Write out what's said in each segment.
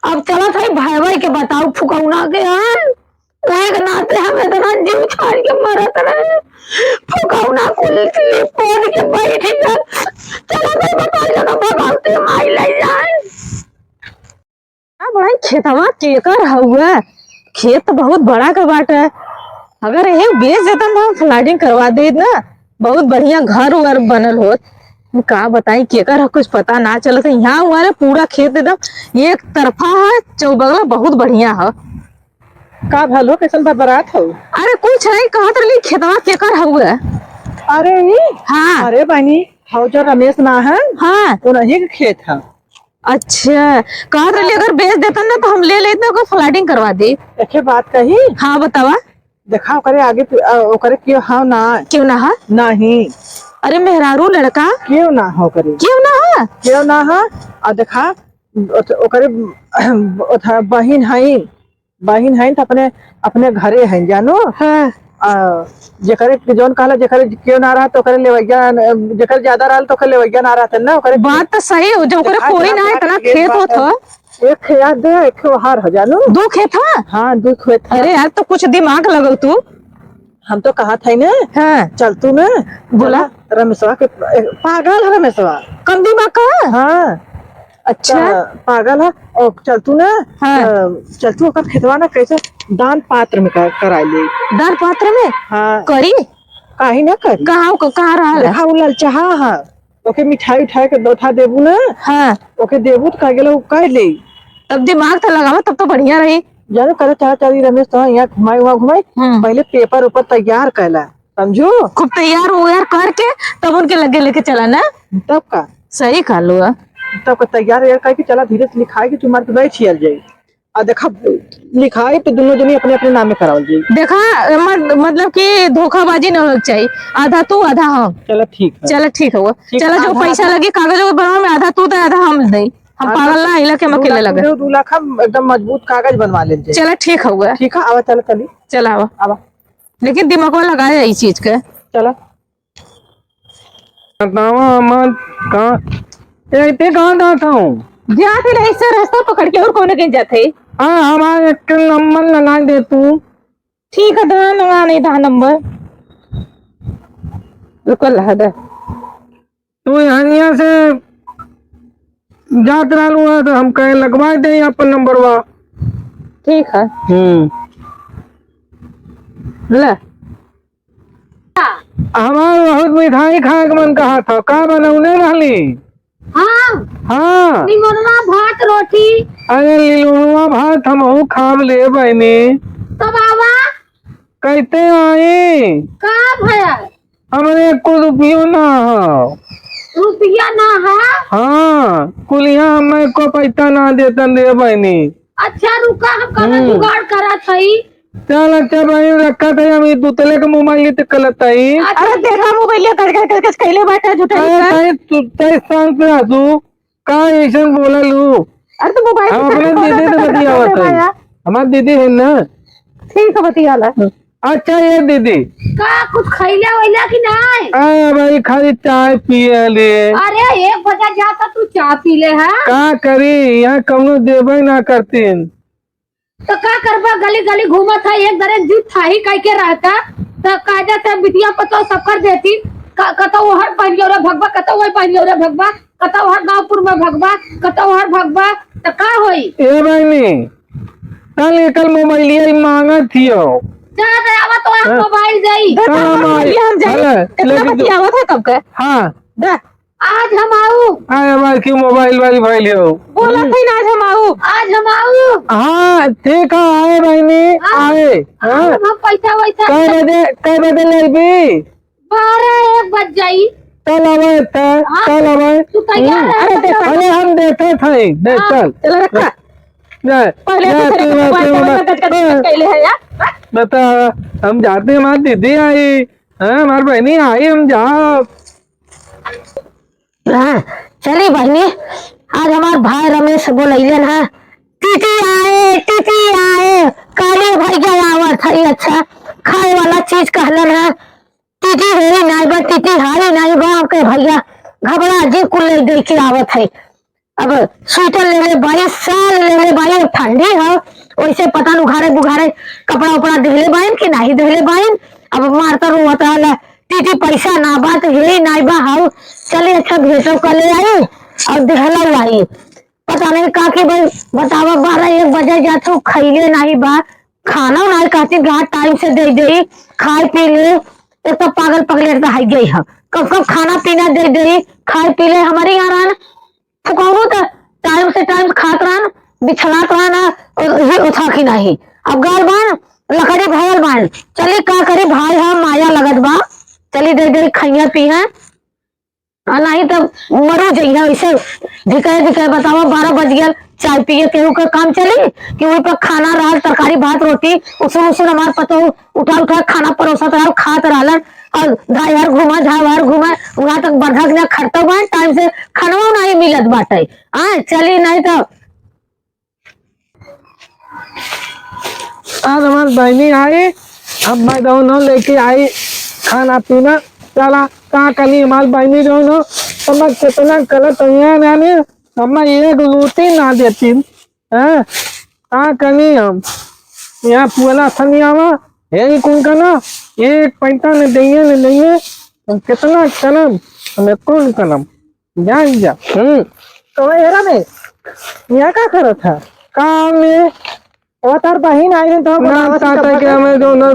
अब चला था भाई भाई के बताओ फुकौना के हैं वही के नाते हम इतना जीव छाड़ के मरत रहे फुकौना कुल पोद के बैठ गए। चला भाई बता जना भगवती माई ले जाए। बड़ा खेतवा केकर हुआ खेत बहुत बड़ा का बाटे। अगर ये बेच देता तो हम फ्लाइटिंग करवा दे ना बहुत बढ़िया घर वर बनल होत। का बताई केकर कुछ पता ना चलत। यहाँ हमारे पूरा खेत एकदम एक तरफा है चौबगला बहुत बढ़िया है। का भलो कैसन बरात हो। अरे कुछ नहीं कहत रही खेतवा केकर हुआ। अरे हाँ अरे बहनी हो जो रमेश ना है हाँ उन्हीं के खेत है। अच्छा कहत रही अगर बेच देता ना तो हम ले लेते ओकर फ्लाइटिंग करवा दे। एक बात कही हाँ बतावा। देखा ओकरे आगे ओकरे क्यों हाँ ना क्यों ना है नहीं। अरे मेहरारू लड़का क्यों ना हो करे क्यों ना है क्यों ना है। और देखा ओकरे बहिन है तो अपने अपने घरे है जानो। हाँ जेकरे जोन कहला जेकरे क्यों ना रहा तो करे लेवैया जेकर ज्यादा रहा तो करे लेवैया ना रहा ना ओकरे बात तो सही हो जो ओकरे कोई ना इतना खेत होत हो। एक खेत दे एक हार हो जानो दो खेत है। हाँ दो खेत। अरे यार तो कुछ दिमाग लगल तू। हम तो कहा था ना हाँ चल तू ना बोला रमेशवा के पागल है रमेशवा कम दिमाग का। हाँ अच्छा पागल है और चल तू ना हाँ। चल तू ओकर खेतवा ना कैसे दान पात्र में कराई ले। दान पात्र में हाँ करी काहे ना करी कहाँ रहा देखा उ ललचाहा है ओके मिठाई उठाई के दोथा देबू ना हाँ ओके देबू तो कह गेलो कर ले। तब दिमाग तो लगावा तब तो बढ़िया रही। जानो करे चाह चली रमेश तो यहाँ घुमाई पहले पेपर ऊपर तैयार कैला समझो खूब तैयार हो यार करके तब उनके लगे लेके चला ना। तब का सही खा लो तब का तैयार यार करके चला धीरे से लिखाई की तुम्हारे तो छियल जाये और देखा लिखाई तो दोनों जनी अपने अपने नाम में करावल जाये। देखा मतलब कि धोखाबाजी न होना चाहिए आधा तू आधा हम। चलो ठीक है चलो ठीक हुआ चलो जो पैसा लगे कागजों बनाने में आधा तू तो आधा हम दे हम पागल ना हिला के हम अकेले लगे 2 लाख हम एकदम मजबूत कागज बनवा ले। चलो ठीक हुआ ठीक है आवा चलो चली चला आवा आवा लेकिन दिमाग में लगाया इस चीज का। चला कहाँ जाता हूँ जाते नहीं सर रास्ता पकड़ के और कौन कहीं जाते। हाँ हमारे एक नंबर लगा दे तू। ठीक है दा लगा नहीं था नंबर रुको लगा दे। तू यहाँ से जात रहा तो हम कहे लगवा दे यहाँ पर नंबर वा। ठीक है ले हमारे बहुत मिठाई खाए का मन कहा था का बनौने रहली। हाँ हाँ निमोनवा भात रोटी। अरे लिलुआ भात हम खाम ले बहनी तब आवा कहते आए का भया हमरे को रुपयो ना हो। रुपया ना है। हाँ कुलिया हमें को पैसा ना देता दे बहनी। अच्छा रुका हम कल जुगाड़ करा थई। चल अच्छा भाई रखा था हम दूतले का मोबाइल तो कलत आई। अरे देखा मोबाइल कर कैले बैठा झूठा तय सांग पे हसू का ऐसा बोला लू। अरे तो मोबाइल हम अपने दीदी से बतियावत है हमारी दीदी है ना। ठीक है बतियाला। अच्छा ये दीदी का कुछ खैला वैला कि नहीं। अरे भाई खाली चाय पिए ले। अरे 1 बजे जाता तू चाय पी ले है का करी यहाँ कौनो देवे ना करतीन तो का करबा गली गली घूमा था एक दरे जूत था ही कह के रहता तो काजा से बिटिया पतो सब कर देती कतो हर पंजोरे भगवा कतो वही पंजोरे भगवा कतो हर गांवपुर में भगवा कतो हर भगवा तो का होई। ए बहनी कल मोबाइल मांगा थियो जा दे आवा तो मोबाइल देई हम जाई कितना बतियावा था कब के। हाँ दे आज हम आऊ। अरे भाई क्यों मोबाइल वाली भाई हो बोला था ना आज हम आऊ आज हम आऊ। हाँ ठीक है आए बहनी आए। हाँ हम पैसा वैसा कै बजे लेबी 12-1 बज जाई। चल आवे चल आवे तू तैयार है। अरे हम देते थे दे चल चल रखा पहले है यार बता हम जाते हैं हमारी दीदी आई हाँ हमारी बहनी आई हम जाओ। चलिए बहनी आज हमारे भाई रमेश बोले ना टीटी आए काले भाई क्या आवत है। अच्छा खाए वाला चीज कहलन है टीटी हेरी नहीं बा टीटी हारी नहीं गाँव के भैया घबरा जी कुल देख के आवत है अब स्वेटर ले ले भाई, साल ले ले भाई, अब ठंडी है वैसे पता न उघारे बुघारे कपड़ा उपड़ा देले बाइन कि नहीं देले बाइन। अब मारता रोवत रहल टीटी पैसा ना बात हे नहीं बा हाउ चले अच्छा भेजो कर ले आई और देहला आई पता नहीं का के भाई बतावा 12-1 बजे जातो खइले नहीं बा खाना नहीं खाती रात टाइम से दे दे खाए पी ले एक तो पागल पगले तो हाई गई है कब कब खाना पीना दे दे खाए पी ले हमारे यहाँ रहन तो कहूँ तो टाइम से टाइम खात रहन बिछलात रहन और ये उठा की नहीं अब गाल बान लकड़ी भयल बान चली का करे भाई हम माया लगत बा चली दे दे खैया पी है नहीं तो मरो जाइए वैसे धिकाए धिकाए बतावा 12 बज गया चाय पिए केहू का काम चली कि वही पर खाना रहा तरकारी भात रोटी उसमें हमारे पतो उठा उठा खाना परोसा रहा खात रहा और धार घुमा झार घुमा वहां तक बर्धक ने खड़ता बा टाइम से खाना नहीं मिलत बाटे चली नहीं तो आज हमारी बहनी आई अब मैं दोनों लेके आई खाना पीना चला कहाँ कली हमारी बहनी दोनों तो मैं कितना गलत नानी हमें एक रोटी ना देती है कहाँ कली हम यहाँ पूरा सनियावा यही कौन करना एक पैसा न देंगे कितना कलम हमें कौन कलम जान जा तो हेरा में यहाँ का करो था काम में और तार बहन आई है तो ना चाहता कि हमें दोनों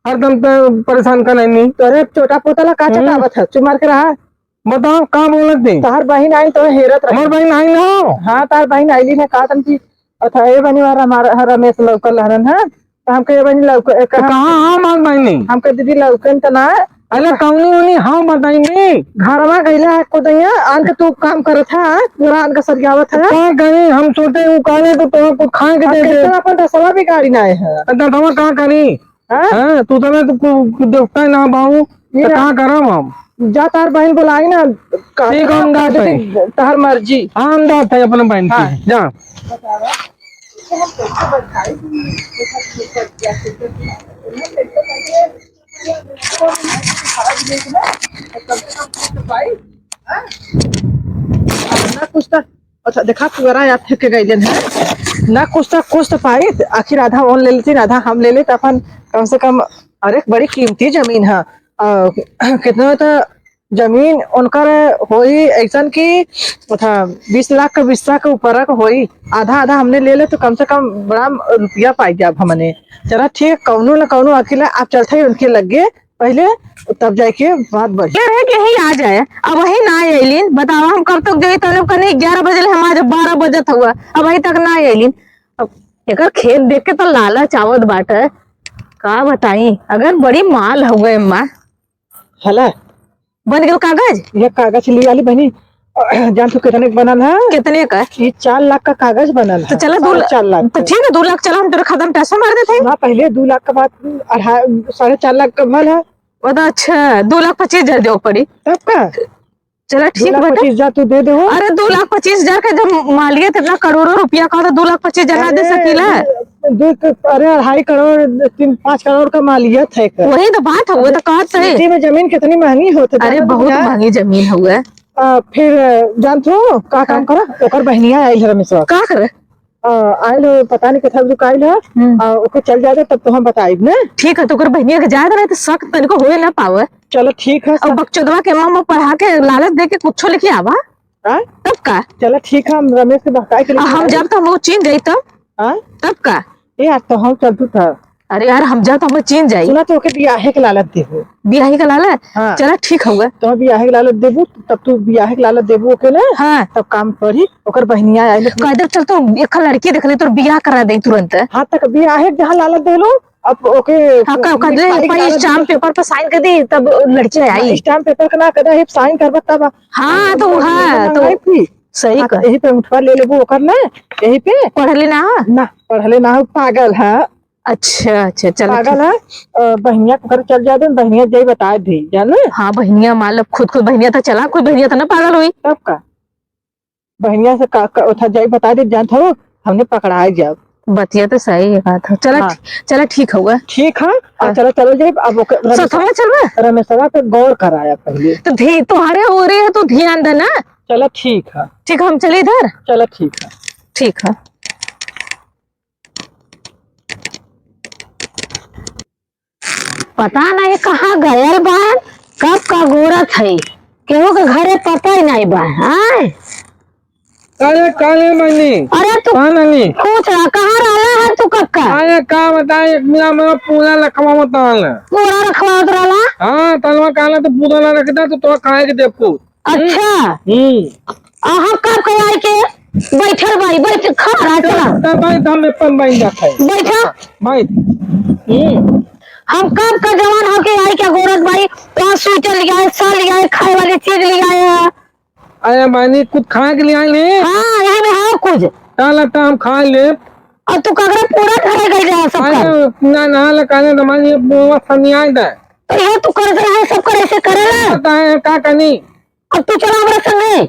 हरदम पे परेशान करे नहीं तोरे छोटा पोतला का चटावत है चुमार के रहा बताओ कहाँ बोलत थी तार बहन आई तो हेरत रही हमार बहन आई ना हाँ तार बहन आईली ने कहा तन की अच्छा ये बनी वाला हमारा रमेश लौकल हरन है तो हमके ये बनी लौक कहाँ हाँ हमार बहनी हमके दीदी लौकन तो ना अरे कौनी उनी हाँ बताएंगे घर में गईला को दैया आन के तू काम करत है पूरा आन का सरियावत है कहाँ करी हम सोचे वो काले तो तुम्हें कुछ खाए के दे दे अपन रसवा भी गाड़ी ना है तो तुम कहाँ करी हाँ तू तो देखता ही ना बाबू तो कहाँ करम हम जा तार बहन बुलाई ना ठीक है, हम जाते हैं। तार मर्जी हाँ हम जाते हैं अपने बहन हाँ। की जा ना कुछ तो अच्छा देखा पूरा याद थे के गईलन है ना कुछ तो पाई आखिर आधा ऑन ले लेती आधा हम ले लेते अपन कम से कम अरे बड़ी कीमती जमीन है कितना तो जमीन उनकर होई ऐसा की था 20 लाख का 20 लाख के ऊपर का होई आधा आधा हमने ले ले तो कम से कम बड़ा रुपया पाई जाब हमने चला ठीक कौनो न कौनो अकेला आप चलते उनके लगे पहले तब जाके बात बढ़ी रहे कि यही आ जाए अब वही ना आईलीन बताओ हम कब तक गई तलब कने 11 बजे हमारे 12 बजत हुआ अब वही तक ना आईलीन अब एक खेत देख के तो लालच आवत बाटे का बताई अगर बड़ी माल हुए अम्मा हला बन गया कागज ये कागज ली वाली बहनी जान तू कितने का बनल है कितने का ये 4 लाख का कागज बनल है तो चलो 4 लाख तो ठीक है 2 लाख चलो हम तेरे खत्म पैसा मार देते ना पहले 2 लाख का बाद 4.5 लाख का मल है वो तो अच्छा 2,25,000 दो पड़ी तब का चलो ठीक बेटा 2,25,000 तू दे दे अरे 2,25,000 का जब मालियत इतना करोड़ों रुपया का तो 2,25,000 ना दे सकीला अरे 2.5 करोड़ 3-5 करोड़ का मालियत है वही तो बात है वो तो कहा सही सिटी में जमीन कितनी महंगी होती अरे बहुत महंगी जमीन हुआ फिर जान तू का काम करा ओकर बहनिया आई है रमेश का करे आयल पता नहीं कितना जो कायल है ओके चल जाते तब तो हम बताइब ना ठीक है तो कर बहनिया के जाए रहे तो शक तनिको होए ना पावे चलो ठीक है और बकचोदवा के मामा पढ़ा के लालच दे के कुछ लेके आवा हाँ? तब का चलो ठीक है हम रमेश के बहकाए के लिए हम जब तो हम चीन जाई तब का ये आज तो हम चलतू था अरे यार हम जा तो हम चीन जाई सुना तो ओके बियाहे के लालच देबो बियाही का लालच हाँ। चला ठीक होगा तो बियाहे के लालच देबो तब तू बियाहे के लालच देबो ओके ना हाँ तब काम पड़ी ओकर बहनिया आई कायदे चल तो एक लड़की देख ले तो बियाह करा दे तुरंत हाँ तक बियाहे जहाँ लालच दे लो अब ओके हाँ का स्टाम्प पेपर पर साइन कर दे तब लड़की आई स्टाम्प पेपर का ना कदा साइन करबा तब हाँ तो हाँ तो सही हाँ, कर यही पे उठवा ले लेबो ओकर ना यही पे पढ़ले ना ना पढ़ले ना हो पागल है अच्छा चल पागल है बहनिया के घर चल जाते बहनिया जय बता दी जानो हाँ बहनिया मालूम खुद बहनिया तो चला कोई बहनिया तो ना पागल हुई तब का बहनिया से का जय बता दे जान हो हमने पकड़ाए जब बतिया तो सही है बात है चला हाँ। चला ठीक होगा ठीक है चलो चलो जय अब सथवा चलवा रमेशवा पे गौर कराया पहले तो तुम्हारे हो रहे है तो ध्यान देना चलो ठीक है। ठीक है, हम चले इधर। चलो ठीक है। ठीक है। पता नहीं कहाँ गयल बा, कब का गोरत है, केहू के घरे पता ही नहीं बा। हाँ? अरे काले मनी अरे तू कहाँ नली पूछ रहा कहाँ रहा है तू कक्का? अरे का बताए एक मिला में पूरा लखवा में ताल पूरा रखवात रहा। हाँ तलवा काला तो पूरा ला रखता तो खाए के दे पूछ। अच्छा हम कब कह के बैठल भाई, बैठ खा रहा चला तब भाई दम में पन बन जाता है बैठा। भाई। हम कब का जवान होके आई क्या गोरख भाई, वहाँ स्वेटर लिया है, साल लिया है, खाए वाली चीज लिया है। अरे मैंने कुछ खाए के लिए आए ले हाँ यही में है कुछ। लगता हम खा ले और तू कगरे पूरा घरे गई रहा सबका। ना ना लगाने हमारी बुआ सनिया दे तो ये तू कर रहा है, सब कर ऐसे करेला। पता है का कनी अब तू चला हमारे संगे।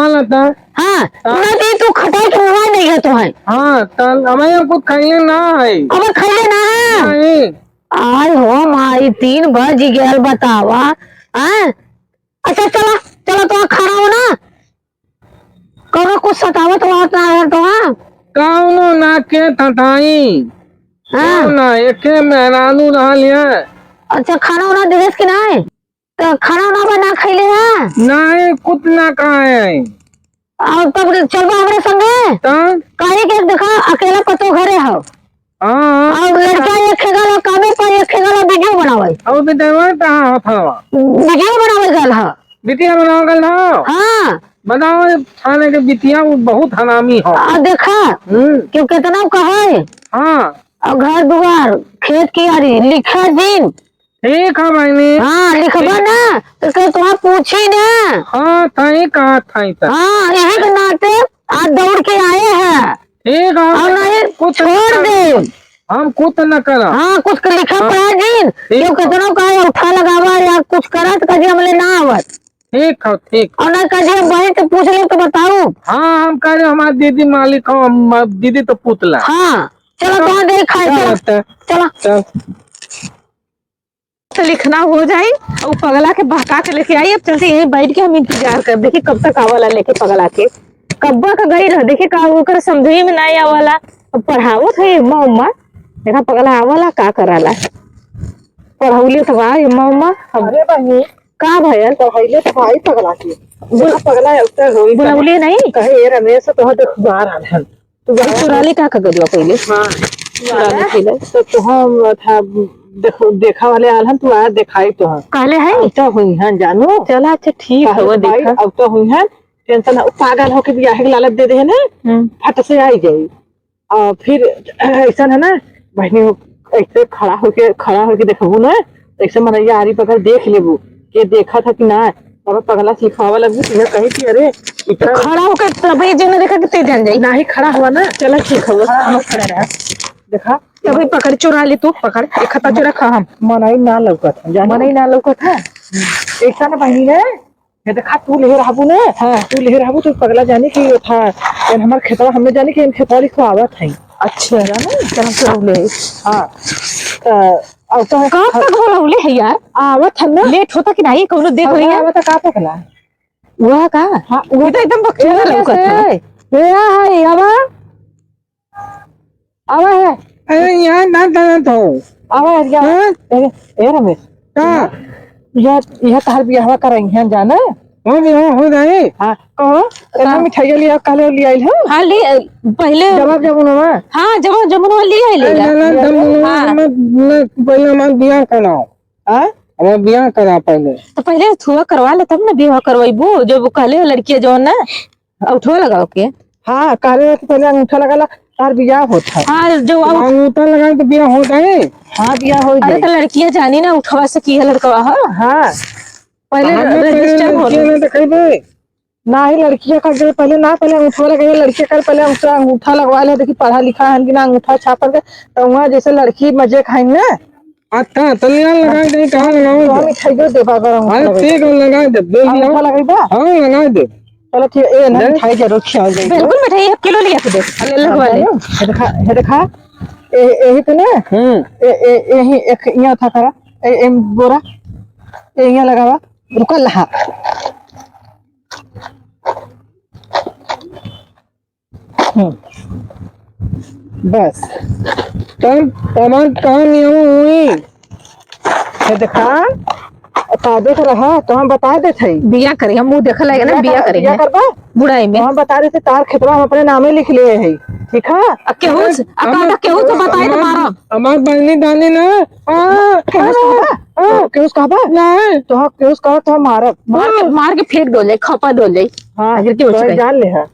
लगता हाँ नहीं तू खटाई के हुआ नहीं है तो है। हाँ तल हमें कुछ खाइले ना है अब खाइले ना है। नहीं आय हो माई 3 बज गया बतावा। हाँ अच्छा चला चला तो खाना हो ना, करो कुछ सतावत बात ना है तो। हाँ कौनो ना के ठठाई ना एके मेहरानू रहा लिया अच्छा खाना वाना देश के ना है तो खाना वाना बना खाइले है नहीं कुछ ना खाए और तब चलबा हमारे संगे। तब काहे के देखा अकेला पतो घरे हो हाँ और लड़का एक खेगला कामे पर एक खेगला वीडियो बनावे, और भी देवर कहाँ था वीडियो बनावे गल है। बिटिया बनाओ गल हो हाँ बताओ थाने के बिटिया वो बहुत हरामी हो। देखा क्यों कितना कहे। हाँ और घर दुआर खेत की यारी लिखा दिन। ठीक है मैंने हाँ लिखबा ना तो तुम्हारा पूछी ना। हाँ थाई कहा थाई था हाँ यही के नाते आज दौड़ के आए हैं ठीक और है नहीं कुछ छोड़ दे। हम कुछ न करा हाँ कुछ लिखा पड़ा दिन क्यों कितना कहे उठा लगावा या कुछ करा तो कभी हमले ना आवत। ठीक है ठीक और ना कभी हम बहन से पूछ ले तो बताओ। हाँ हम कह रहे हमारी दीदी मालिक हो दीदी तो पुतला हाँ चलो तो दे खाए चला चल तो लिखना हो जाए और पगला के बहका के लेके आई। अब चलते यहीं बैठ के हम इंतजार कर देखिए कब तक आवाला लेके पगला के। कब्बा का गई रह देखिए का ओकर समझी में नहीं आवाला। अब पढ़ावत है अम्मा उम्मा देखा पगला आवाला का कराला पढ़ौली तो बा अम्मा उम्मा। अरे बहनी का भयल पहले तो भाई पगला के पगला उतर होई बुलावली नहीं कहे ये रमेश तो हद बाहर आधन तू बड़ी चुराली का कगलवा पहले। हाँ चुराली पहले तो हम था देखो देखा वाले आल हम तू आया दिखाई तो हम काले है तो हुई हैं जानू चला अच्छा ठीक है वो देखा अब तो हुई हैं टेंशन पागल होके ब्याह के लालच दे दे है ना फट से आई गई और फिर ऐसा है ना बहनी ऐसे खड़ा होके देखबू ना ऐसे मनैया आरी पकड़ देख लेबू के देखा था कि ना और पगला सिखावा लगू तुम्हें कही कि अरे इतना खड़ा होकर तभी जो देखा कितने जान जाई ना ही खड़ा हुआ ना चला ठीक है वो हम खड़ा रहा देखा तभी पकड़ चुरा ली तू पकड़ एक खता चुरा खा हम मनाई ना लौकत है जाना मने ना लौकत है। ऐसा ना बहनी ने ये देखा तू ले रहबू ने हाँ तू ले रहबू तो पगला जाने की था एन हमार खेतवा हमने जाने की इन खेतवा लिखो आवत है अच्छा जाना चल चुरावले हाँ अब तो कहाँ तक बोलावले है यार आवत है ना लेट होता कि नहीं कौनो देख रही है आवत का पगला वह का हाँ वो तो एकदम बकचोदा लौकत है। ये है आवा आवा है अरे यहाँ ना जाना तो आवा है क्या ए रमेश यह तहर बियाह करेंगे हैं जाना हो जाए हाँ कहो इतना मिठाई लिया कल ले आई हो हाँ ले पहले जवाब जब उन्होंने हाँ जब जब ले लेगा पहले हमारे बियाह कराओ हमारे बियाह करा पहले तो पहले थुआ करवा ले तब ना बियाह करवाइबो जो वो कहले लड़की जो ना उठवा लगाओ के हाँ काले पहले अंगूठा लगा तार बियाह होता है हाँ जो अंगूठा लगाए तो बियाह हो जाए हाँ बियाह हो अरे तो लड़कियां जानी ना उठवा से की है लड़का हाँ पहले रजिस्टर हो ना ही लड़कियां का जो पहले ना पहले अंगूठा लगा लड़के का पहले अंगूठा लगवा ले देखी पढ़ा लिखा है कि ना अंगूठा छापल के तो वहाँ जैसे लड़की मजे खाएंगे ना अच्छा तो लगा दे कहाँ लगाओ तो हम मिठाई देवा कर ठीक है लगा दे अंगूठा लगाई हाँ लगा दे चलो ठीक है ना मिठाई जरूर खिया जाएगी बिल्कुल मिठाई 1 किलो लिया के दे अरे लगवा ले हे देखा यही तो ना यही एक यहाँ था करा बोरा यहाँ लगावा रुका लहा बस तब तमन काम हुई ये देखा का देख रहा तो हम बता देते हैं बिया करी हम मुंह देखल लगे ना बिया करी क्या करबा बुढ़ाई में तो हम बता देते तार खेतवा हम अपने नामे लिख लिए है ठीक है अब केहू केहू तो बताए तो मारा हमार बहनी डाली ना केस कहबा नहीं तो केस कह तो मारब मार के फेंक दो ले खपा दो ले हाँ अगर केहू तो से जान ले है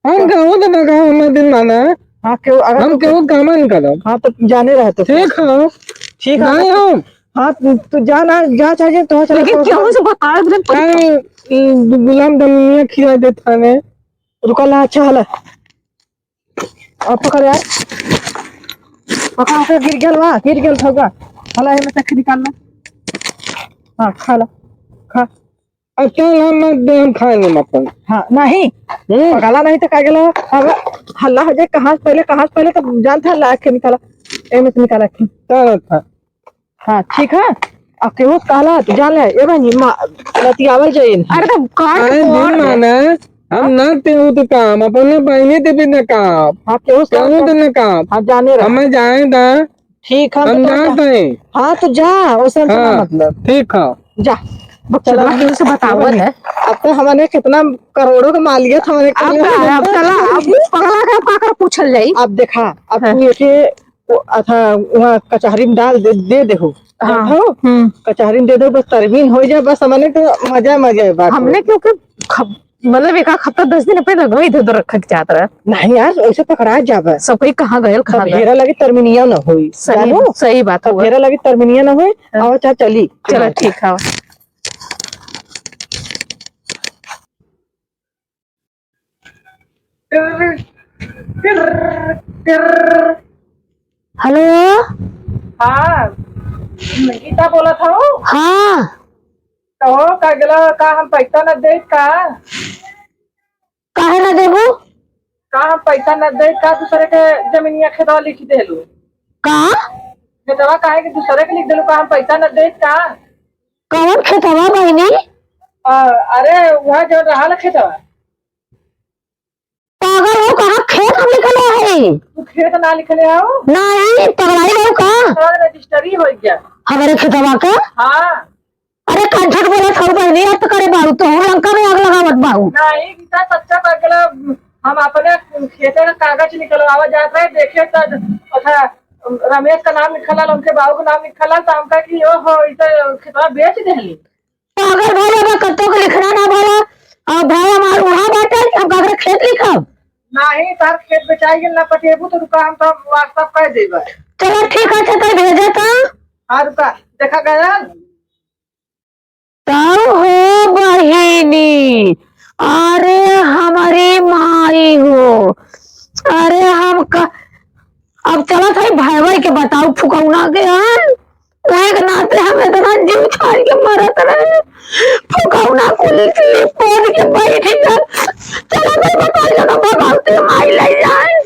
हम कहूँ तो मैं कहूँ हमारे दिन माना हाँ क्यों अगर हम कहूँ काम नहीं करो हाँ तो जाने रहे तो ठीक है ठीक है नहीं हम हाँ तू जाना जा चाहिए तो चला लेकिन केहू से बताए गुलाम दमिया खिला देता ने रुका ला अच्छा हला अब पकड़ यार पकड़ के गिर गेल होगा हला है में तक निकालना हाँ खा ला खा अच्छा हम मत दे हम खाएंगे अपन हाँ नहीं पकाला नहीं तो का गेला अब हल्ला हो जाए कहाँ से पहले तो जानता है ला के निकाला ए में से निकाला के चलो था हाँ ठीक है अब केहू कहला तो जान ले ए बहनी लतियावल जाइन अरे तो काट अरे दिन माना हम ना ते तो काम अपने बहनी ते भी न काम हाँ केहू कहूँ तो न काम हाँ जाने रहा हमें जाए दा ठीक है हम जाते हैं हाँ तो जा उसे हाँ मतलब ठीक है जा चलो केहू से बतावल है अब तो हमने कितना करोड़ों का मालियत हमने अब चला अब पगला का पाकर पूछल जाई अब देखा अब तू ये अच्छा वहाँ कचहरी में डाल दे देखो हाँ कचहरी में दे दो बस तरमीन हो जाए बस हमने तो मजा है बात हमने क्योंकि मतलब एक हफ्ता 10 दिन पहले लगो इधर उधर रखा के चाहता रहा नहीं यार ऐसे पकड़ा जाबे सब कोई कहाँ गए कहाँ गए घेरा लगी तरमीनिया न होई सही बात है घेरा लगी तरमीनिया न होई आओ चाहे चली चलो ठीक है हेलो हाँ गीता बोला था हाँ कहो का गेला का हम पैसा न दे का काहे ना देबू हम पैसा न दे का दूसरे के जमीनिया खेतवा लिख देलू का खेतवा काहे के दूसरे के लिख देलू का हम पैसा न दे का कौन खेतवा बहनी अरे वहाँ जो रहा खेतवा पागल हो कहाँ खेत हम लिखले है तू खेत ना लिखले आओ नहीं पगलाई हो का रजिस्ट्री हो गया हमारे खेतवा का हाँ अरे कंठक बोले था बहनी अब तो करे बाबू तो हम लंका में आग लगावत बाबू नहीं गीता सच्चा कर गेला हम अपने खेते का कागज निकलवावा जाते रहे देखे तो अच्छा रमेश का नाम लिखल उनके बाबू का नाम लिखल तो हमका कि ओ हो इसे खेतवा बेच देली पागल भले बा कत्तो के लिखना ना भला और भाई हमार वहां बाटे हम कागरे खेत लिखब नहीं तार खेत बेचाई गेल ना पटेबू तो रुका हम तो व्हाट्सएप कर देबे चलो ठीक है तो भेजे तो हाँ रुका देखा गया तब हो बहिनी अरे हमारी माई हो अरे हम का अब चला था भाई भाई के बताओ फुकौना के एक नाते हम इतना जीव छाड़ के मरत रहे फुकौना पुलिस पोद के बैठ गया चलो भाई बता जगह भगाते माई ले जाए